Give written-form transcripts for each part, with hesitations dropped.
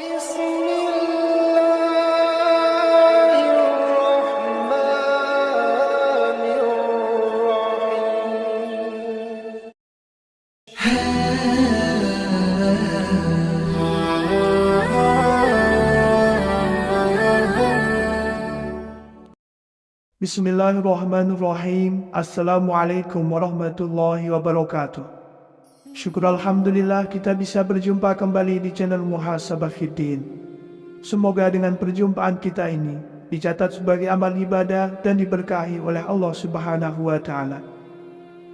Bismillahirrahmanirrahim. Bismillahirrahmanirrahim. Assalamualaikum warahmatullahi wabarakatuh. Syukur Alhamdulillah kita bisa berjumpa kembali di channel Muhasabah Fiddin. Semoga dengan perjumpaan kita ini dicatat sebagai amal ibadah dan diberkahi oleh Allah Subhanahu wa Ta'ala.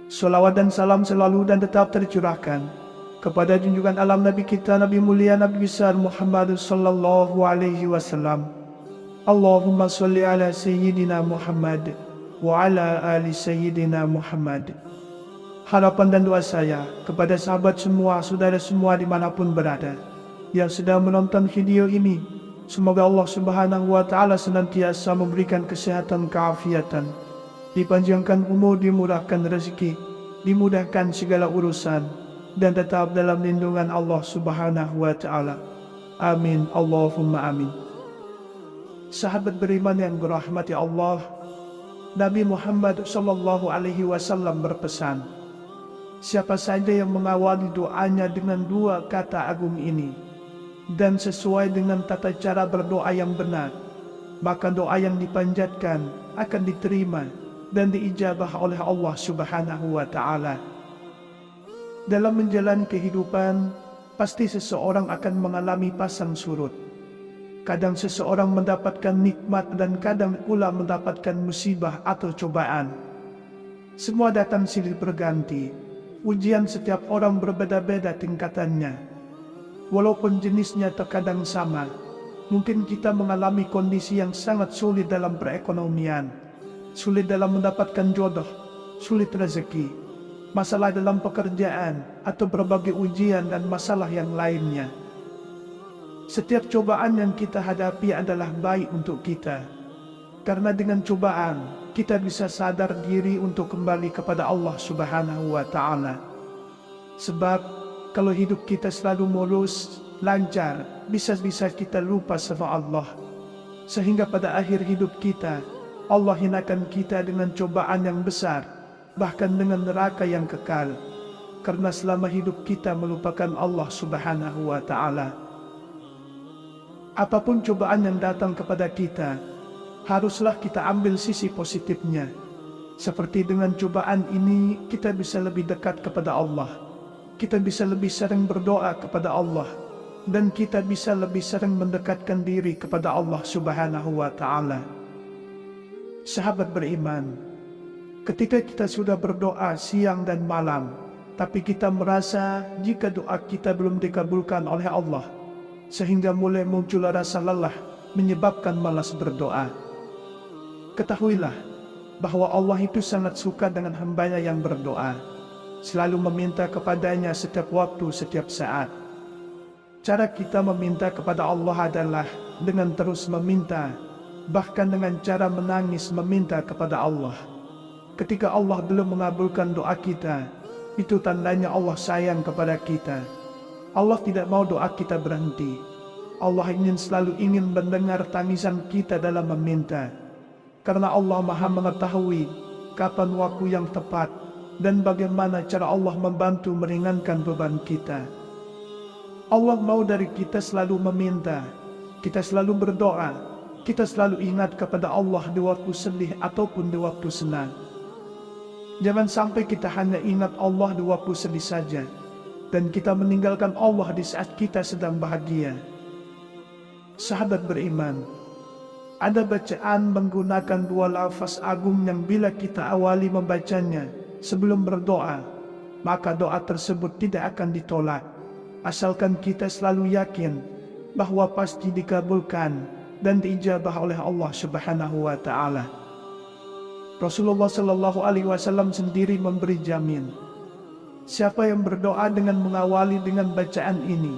Salawat dan salam selalu dan tetap tercurahkan kepada junjungan alam Nabi kita, Nabi mulia, Nabi besar Muhammad sallallahu alaihi wasallam. Allahumma salli ala Sayyidina Muhammad wa ala ali Sayyidina Muhammad. Harapan dan doa saya kepada sahabat semua, saudara semua dimanapun berada yang sedang menonton video ini, semoga Allah Subhanahu wa Ta'ala senantiasa memberikan kesehatan, keafiatan, dipanjangkan umur, dimurahkan rezeki, dimudahkan segala urusan, dan tetap dalam lindungan Allah Subhanahu wa Ta'ala. Amin, Allahumma amin. Sahabat beriman yang dirahmati Allah, Nabi Muhammad sallallahu alaihi wasallam berpesan, siapa saja yang mengawali doanya dengan dua kata agung ini dan sesuai dengan tata cara berdoa yang benar, maka doa yang dipanjatkan akan diterima dan diijabah oleh Allah Subhanahu wa Ta'ala. Dalam menjalani kehidupan, pasti seseorang akan mengalami pasang surut. Kadang seseorang mendapatkan nikmat dan kadang pula mendapatkan musibah atau cobaan. Semua datang silih berganti. Ujian setiap orang berbeda-beda tingkatannya. Walaupun jenisnya terkadang sama, mungkin kita mengalami kondisi yang sangat sulit dalam perekonomian, sulit dalam mendapatkan jodoh, sulit rezeki, masalah dalam pekerjaan, atau berbagai ujian dan masalah yang lainnya. Setiap cobaan yang kita hadapi adalah baik untuk kita, karena dengan cobaan kita bisa sadar diri untuk kembali kepada Allah Subhanahu wa Ta'ala. Sebab kalau hidup kita selalu mulus, lancar, bisa-bisa kita lupa sama Allah, sehingga pada akhir hidup kita Allah hinakan kita dengan cobaan yang besar, bahkan dengan neraka yang kekal, karena selama hidup kita melupakan Allah Subhanahu wa Ta'ala. Apapun cobaan yang datang kepada kita, haruslah kita ambil sisi positifnya. Seperti dengan cobaan ini, kita bisa lebih dekat kepada Allah. Kita bisa lebih sering berdoa kepada Allah. Dan kita bisa lebih sering mendekatkan diri kepada Allah Subhanahu wa Ta'ala. Sahabat beriman, ketika kita sudah berdoa siang dan malam, tapi kita merasa jika doa kita belum dikabulkan oleh Allah, sehingga mulai muncul rasa lelah menyebabkan malas berdoa. Ketahuilah bahwa Allah itu sangat suka dengan hambanya yang berdoa, selalu meminta kepadanya setiap waktu, setiap saat. Cara kita meminta kepada Allah adalah dengan terus meminta, bahkan dengan cara menangis meminta kepada Allah. Ketika Allah belum mengabulkan doa kita, itu tandanya Allah sayang kepada kita. Allah tidak mau doa kita berhenti. Allah selalu ingin mendengar tangisan kita dalam meminta. Karena Allah Maha mengetahui kapan waktu yang tepat dan bagaimana cara Allah membantu meringankan beban kita. Allah mau dari kita selalu meminta, kita selalu berdoa, kita selalu ingat kepada Allah di waktu sedih ataupun di waktu senang. Jangan sampai kita hanya ingat Allah di waktu sedih saja, dan kita meninggalkan Allah di saat kita sedang bahagia. Sahabat beriman, ada bacaan menggunakan dua lafaz agung yang bila kita awali membacanya sebelum berdoa, maka doa tersebut tidak akan ditolak, asalkan kita selalu yakin bahwa pasti dikabulkan dan diijabah oleh Allah Subhanahu wa Ta'ala. Rasulullah sallallahu alaihi wasallam sendiri memberi jamin, siapa yang berdoa dengan mengawali dengan bacaan ini,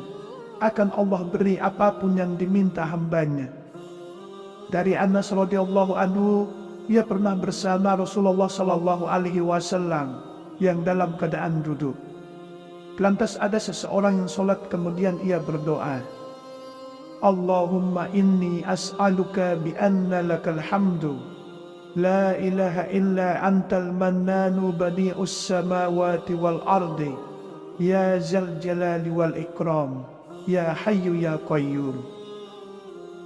akan Allah beri apapun yang diminta hambanya. Dari Anas radhiyallahu anhu, ia pernah bersama Rasulullah sallallahu alaihi wasallam yang dalam keadaan duduk. Lantas ada seseorang yang sholat kemudian ia berdoa, Allahumma inni as'aluka bi anna lakal hamdu la ilaha illa antal mannanu badi'us samawati wal ardi ya zal jalali wal ikram ya hayyu ya qayyum.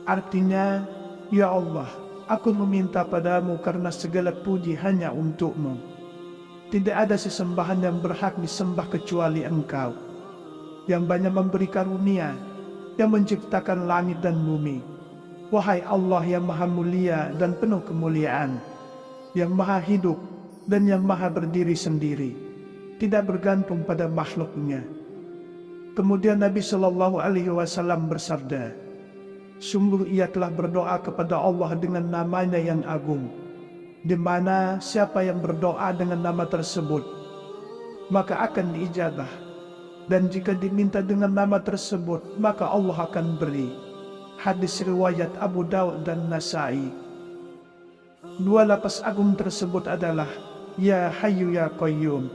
Artinya, ya Allah, aku meminta padamu karena segala puji hanya untukmu. Tidak ada sesembahan yang berhak disembah kecuali Engkau, yang banyak memberi karunia, yang menciptakan langit dan bumi. Wahai Allah yang maha mulia dan penuh kemuliaan, yang maha hidup dan yang maha berdiri sendiri, tidak bergantung pada makhluknya. Kemudian Nabi Shallallahu Alaihi Wasallam bersabda, sungguh ia telah berdoa kepada Allah dengan namanya yang agung, di mana siapa yang berdoa dengan nama tersebut, maka akan diijabah. Dan jika diminta dengan nama tersebut, maka Allah akan beri. Hadis riwayat Abu Daud dan Nasai. Dua lafaz agung tersebut adalah Ya Hayyu Ya Qayyum.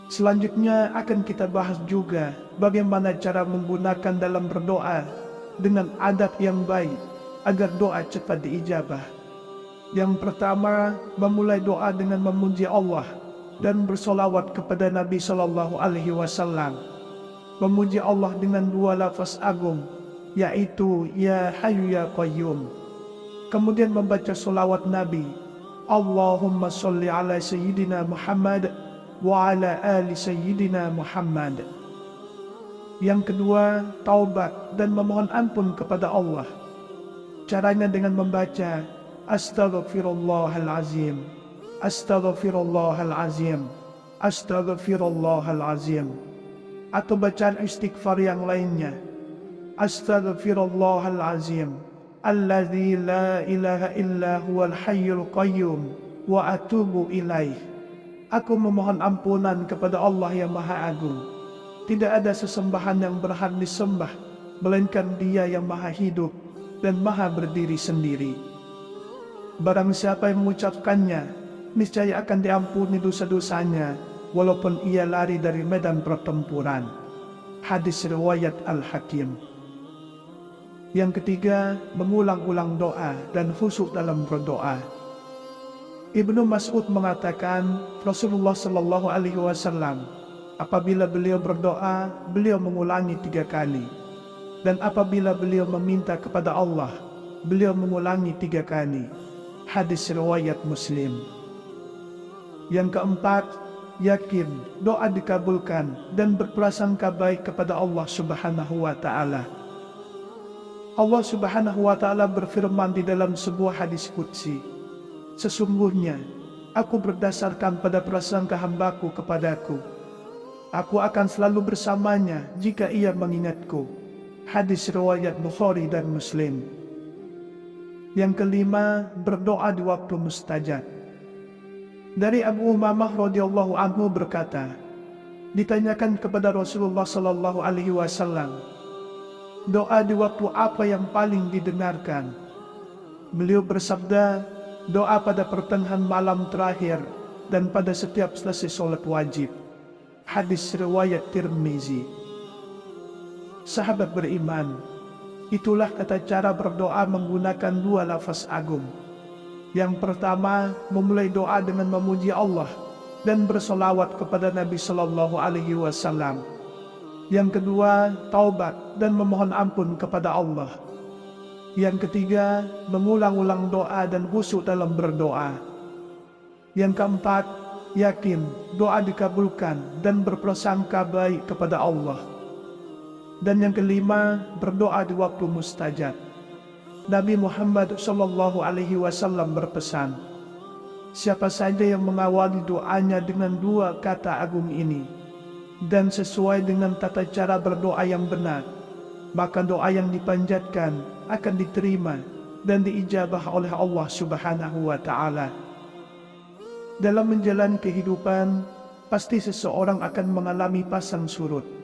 Selanjutnya akan kita bahas juga bagaimana cara menggunakan dalam berdoa dengan adab yang baik agar doa cepat diijabah. Yang pertama, memulai doa dengan memuji Allah dan bersolawat kepada Nabi Shallallahu Alaihi Wasallam. Memuji Allah dengan dua lafaz agung, yaitu Ya Hayyu Ya Qayyum. Kemudian membaca solawat Nabi, Allahumma sholli ala Sayyidina Muhammad wa ala ali Sayyidina Muhammad. Yang kedua, taubat dan memohon ampun kepada Allah. Caranya dengan membaca Astaghfirullahalazim, Astaghfirullahalazim, Astaghfirullahalazim, atau bacaan istighfar yang lainnya, Astaghfirullahalazim, Alladzi la ilaha illa huwal hayyul qayyum wa atubu ilaih. Aku memohon ampunan kepada Allah yang Maha Agung. Tidak ada sesembahan yang berhak disembah melainkan Dia yang Maha Hidup dan Maha Berdiri sendiri. Barang siapa yang mengucapkannya, niscaya akan diampuni dosa-dosanya walaupun ia lari dari medan pertempuran. Hadis riwayat Al-Hakim. Yang ketiga, mengulang-ulang doa dan khusyuk dalam berdoa. Ibnu Mas'ud mengatakan, Rasulullah Shallallahu Alaihi Wasallam apabila beliau berdoa, beliau mengulangi 3 kali, dan apabila beliau meminta kepada Allah, beliau mengulangi 3 kali. Hadis riwayat Muslim. Yang keempat, yakin doa dikabulkan dan berprasangka baik kepada Allah Subhanahu wa Ta'ala. Allah Subhanahu wa Ta'ala berfirman di dalam sebuah hadis qudsi, sesungguhnya aku berdasarkan pada prasangka hambaku kepadaku, aku akan selalu bersamanya jika ia mengingatku. Hadis riwayat Bukhari dan Muslim. Yang kelima, berdoa di waktu mustajab. Dari Abu Umamah radhiyallahu anhu berkata, ditanyakan kepada Rasulullah sallallahu alaihi wasallam, doa di waktu apa yang paling didengarkan? Beliau bersabda, doa pada pertengahan malam terakhir dan pada setiap selesai sholat wajib. Hadis riwayat Tirmizi. Sahabat beriman, itulah tata cara berdoa menggunakan 2 lafaz agung. Yang pertama, memulai doa dengan memuji Allah dan bersolawat kepada Nabi Shallallahu Alaihi Wasallam. Yang kedua, taubat dan memohon ampun kepada Allah. Yang ketiga, mengulang-ulang doa dan khusyuk dalam berdoa. Yang keempat, yakin doa dikabulkan dan berprasangka baik kepada Allah. Dan yang kelima, berdoa di waktu mustajab. Nabi Muhammad Shallallahu Alaihi Wasallam berpesan, siapa saja yang mengawali doanya dengan 2 kata agung ini dan sesuai dengan tata cara berdoa yang benar, maka doa yang dipanjatkan akan diterima dan diijabah oleh Allah Subhanahu wa Ta'ala. Dalam menjalani kehidupan, pasti seseorang akan mengalami pasang surut.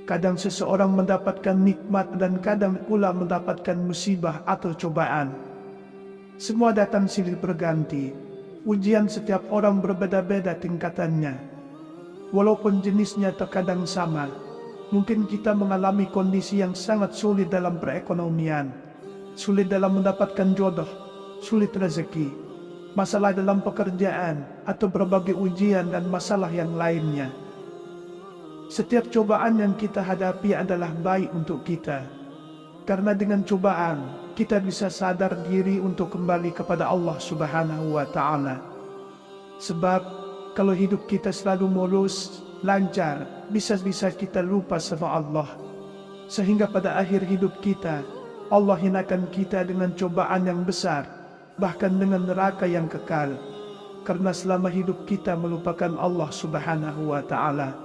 Kadang seseorang mendapatkan nikmat dan kadang pula mendapatkan musibah atau cobaan. Semua datang silih berganti. Ujian setiap orang berbeda-beda tingkatannya. Walaupun jenisnya terkadang sama, Mungkin kita mengalami kondisi yang sangat sulit dalam perekonomian, sulit dalam mendapatkan jodoh, sulit rezeki, masalah dalam pekerjaan, atau berbagai ujian dan masalah yang lainnya. Setiap cobaan yang kita hadapi adalah baik untuk kita, karena dengan cobaan kita bisa sadar diri untuk kembali kepada Allah Subhanahu wa Ta'ala. Sebab kalau hidup kita selalu mulus, lancar, bisa-bisa kita lupa sama Allah, sehingga pada akhir hidup kita Allah hinakan kita dengan cobaan yang besar, bahkan dengan neraka yang kekal, karena selama hidup kita melupakan Allah Subhanahu wa Ta'ala.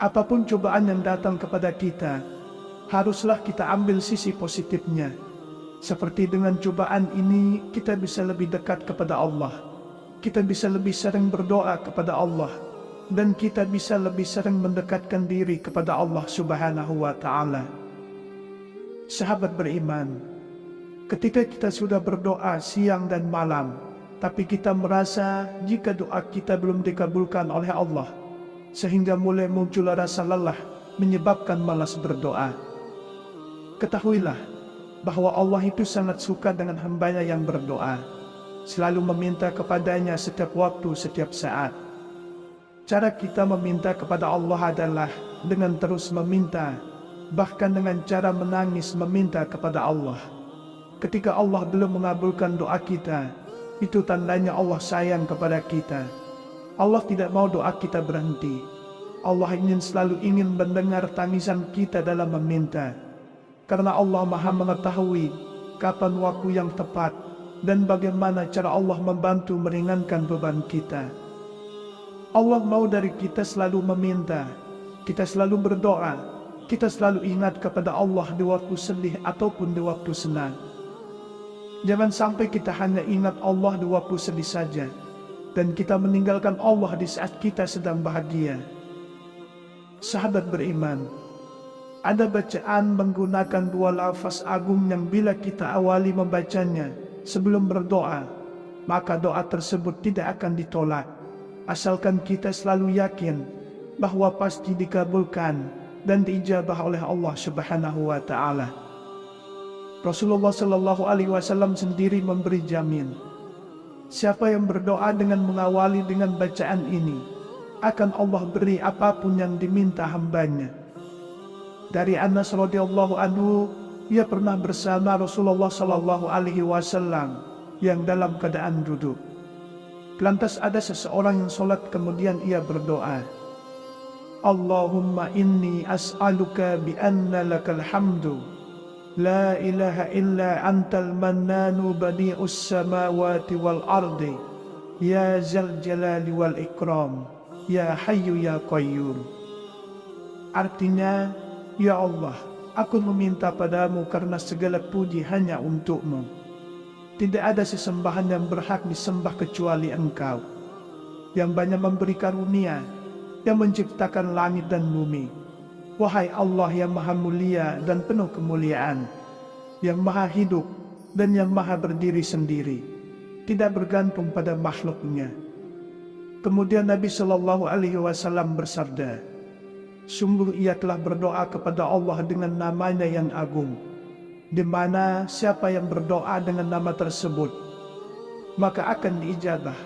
Apapun cobaan yang datang kepada kita, haruslah kita ambil sisi positifnya. Seperti dengan cobaan ini, kita bisa lebih dekat kepada Allah, kita bisa lebih sering berdoa kepada Allah, dan kita bisa lebih sering mendekatkan diri kepada Allah Subhanahu wa Ta'ala. Sahabat beriman, ketika kita sudah berdoa siang dan malam, tapi kita merasa jika doa kita belum dikabulkan oleh Allah, sehingga mulai muncul rasa lelah menyebabkan malas berdoa, ketahuilah bahwa Allah itu sangat suka dengan hambanya yang berdoa, selalu meminta kepadanya setiap waktu, setiap saat. Cara kita meminta kepada Allah adalah dengan terus meminta, bahkan dengan cara menangis meminta kepada Allah. Ketika Allah belum mengabulkan doa kita, itu tandanya Allah sayang kepada kita. Allah tidak mau doa kita berhenti. Allah selalu ingin mendengar tangisan kita dalam meminta, karena Allah Maha mengetahui kapan waktu yang tepat dan bagaimana cara Allah membantu meringankan beban kita. Allah mau dari kita selalu meminta, kita selalu berdoa, kita selalu ingat kepada Allah di waktu sedih ataupun di waktu senang. Jangan sampai kita hanya ingat Allah di waktu sedih saja, dan kita meninggalkan Allah di saat kita sedang bahagia. Sahabat beriman, ada bacaan menggunakan dua lafaz agung yang bila kita awali membacanya sebelum berdoa, maka doa tersebut tidak akan ditolak, asalkan kita selalu yakin bahwa pasti dikabulkan dan diijabah oleh Allah Subhanahu wa Ta'ala. Rasulullah Shallallahu Alaihi Wasallam sendiri memberi jamin, siapa yang berdoa dengan mengawali dengan bacaan ini, akan Allah beri apapun yang diminta hambanya. Dari Anas radhiyallahu anhu, ia pernah bersama Rasulullah Shallallahu Alaihi Wasallam yang dalam keadaan duduk. Lantas ada seseorang yang sholat, kemudian ia berdoa, Allahumma inni as'aluka bi anna lakal hamdu, la ilaha illa antal mannanu badi'us samawati wal ardi, ya zal jalali wal ikram, ya hayyu ya qayyum. Artinya, ya Allah, aku meminta padamu karena segala puji hanya untukmu. Tidak ada sesembahan yang berhak disembah kecuali Engkau, yang banyak memberi karunia, yang menciptakan langit dan bumi. Wahai Allah yang maha mulia dan penuh kemuliaan, yang maha hidup dan yang maha berdiri sendiri, tidak bergantung pada makhluknya. Kemudian Nabi Shallallahu Alaihi Wasallam bersabda, sungguh ia telah berdoa kepada Allah dengan namanya yang agung, di mana siapa yang berdoa dengan nama tersebut, maka akan diijabah.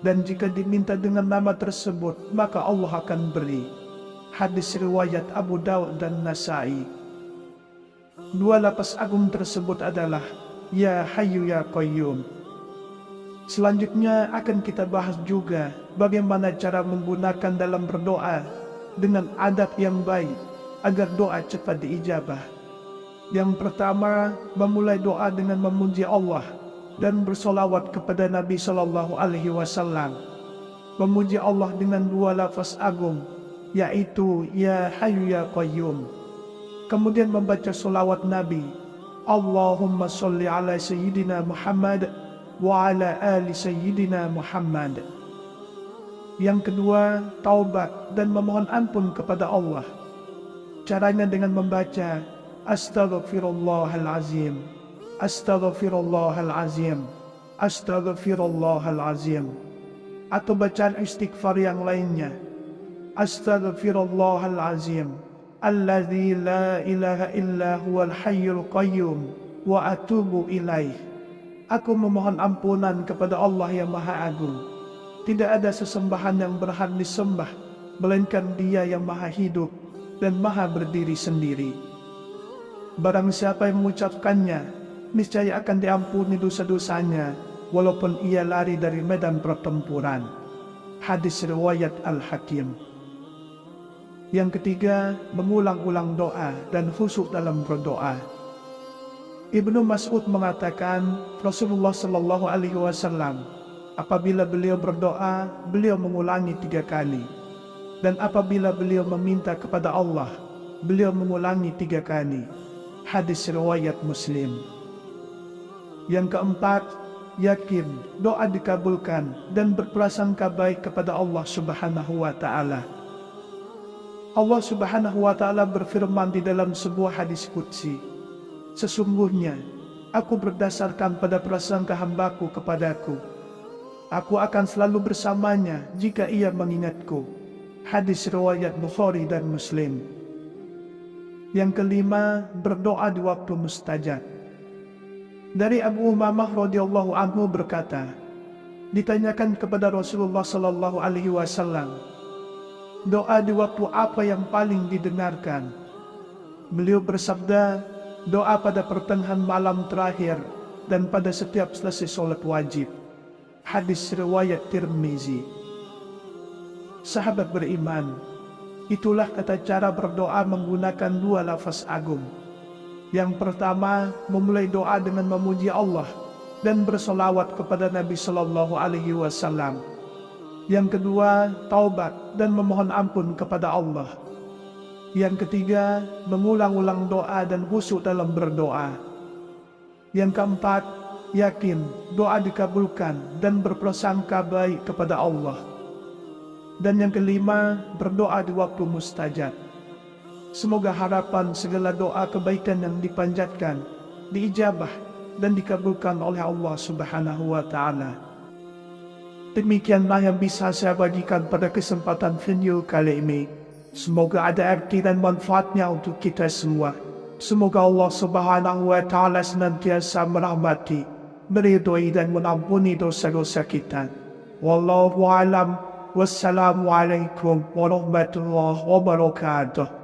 Dan jika diminta dengan nama tersebut, maka Allah akan beri. Hadis riwayat Abu Daud dan Nasai. Dua lafaz agung tersebut adalah Ya Hayyu Ya Qayyum. Selanjutnya akan kita bahas juga bagaimana cara menggunakan dalam berdoa dengan adab yang baik agar doa cepat diijabah. Yang pertama, memulai doa dengan memuji Allah dan bersolawat kepada Nabi Shallallahu Alaihi Wasallam. Memuji Allah dengan dua lafaz agung, yaitu Ya Hayyu Ya Qayyum. Kemudian membaca solawat Nabi, Allahumma sholli ala Sayyidina Muhammad wa ala ali Sayyidina Muhammad. Yang kedua, taubat dan memohon ampun kepada Allah. Caranya dengan membaca Astaghfirullahalazim, Astaghfirullahalazim, Astaghfirullahalazim, atau bacaan istighfar yang lainnya. Astaghfirullahal azim, alladzi la ilaha illa huwal hayyul qayyum, wa atubu ilaih. Aku memohon ampunan kepada Allah yang Maha Agung. Tidak ada sesembahan yang berhak disembah, melainkan Dia yang Maha Hidup dan Maha Berdiri sendiri. Barang siapa yang mengucapkannya, niscaya akan diampuni dosa-dosanya, walaupun ia lari dari medan pertempuran. Hadis riwayat Al-Hakim. Yang ketiga, mengulang-ulang doa dan khusyuk dalam berdoa. Ibnu Mas'ud mengatakan, Rasulullah Shallallahu Alaihi Wasallam, apabila beliau berdoa, beliau mengulangi 3 kali. Dan apabila beliau meminta kepada Allah, beliau mengulangi 3 kali. Hadis riwayat Muslim. Yang keempat, yakin doa dikabulkan dan berprasangka baik kepada Allah Subhanahu wa Ta'ala. Allah Subhanahu wa Ta'ala berfirman di dalam sebuah hadis qudsi, sesungguhnya aku berdasarkan pada prasangka hambaku kepadaku. Aku akan selalu bersamanya jika ia mengingatku. Hadis riwayat Bukhari dan Muslim. Yang kelima, berdoa di waktu mustajab. Dari Abu Umamah radhiyallahu anhu berkata, ditanyakan kepada Rasulullah sallallahu alaihi wasallam, doa di waktu apa yang paling didengarkan? Beliau bersabda, doa pada pertengahan malam terakhir dan pada setiap selesai sholat wajib. Hadis riwayat Tirmizi. Sahabat beriman, itulah tata cara berdoa menggunakan 2 lafaz agung. Yang pertama, memulai doa dengan memuji Allah dan bersolawat kepada Nabi Sallallahu Alaihi Wasallam. Yang kedua, taubat dan memohon ampun kepada Allah. Yang ketiga, mengulang-ulang doa dan khusyuk dalam berdoa. Yang keempat, yakin doa dikabulkan dan berprasangka baik kepada Allah. Dan yang kelima, berdoa di waktu mustajab. Semoga harapan segala doa kebaikan yang dipanjatkan diijabah dan dikabulkan oleh Allah Subhanahu wa Ta'ala. Demikianlah yang bisa saya bagikan pada kesempatan video kali ini. Semoga ada arti dan manfaatnya untuk kita semua. Semoga Allah Subhanahu wa Ta'ala senantiasa merahmati, meridhoi dan mengampuni dosa-dosa kita. Wallahu a'lam. Wassalamualaikum warahmatullahi wabarakatuh.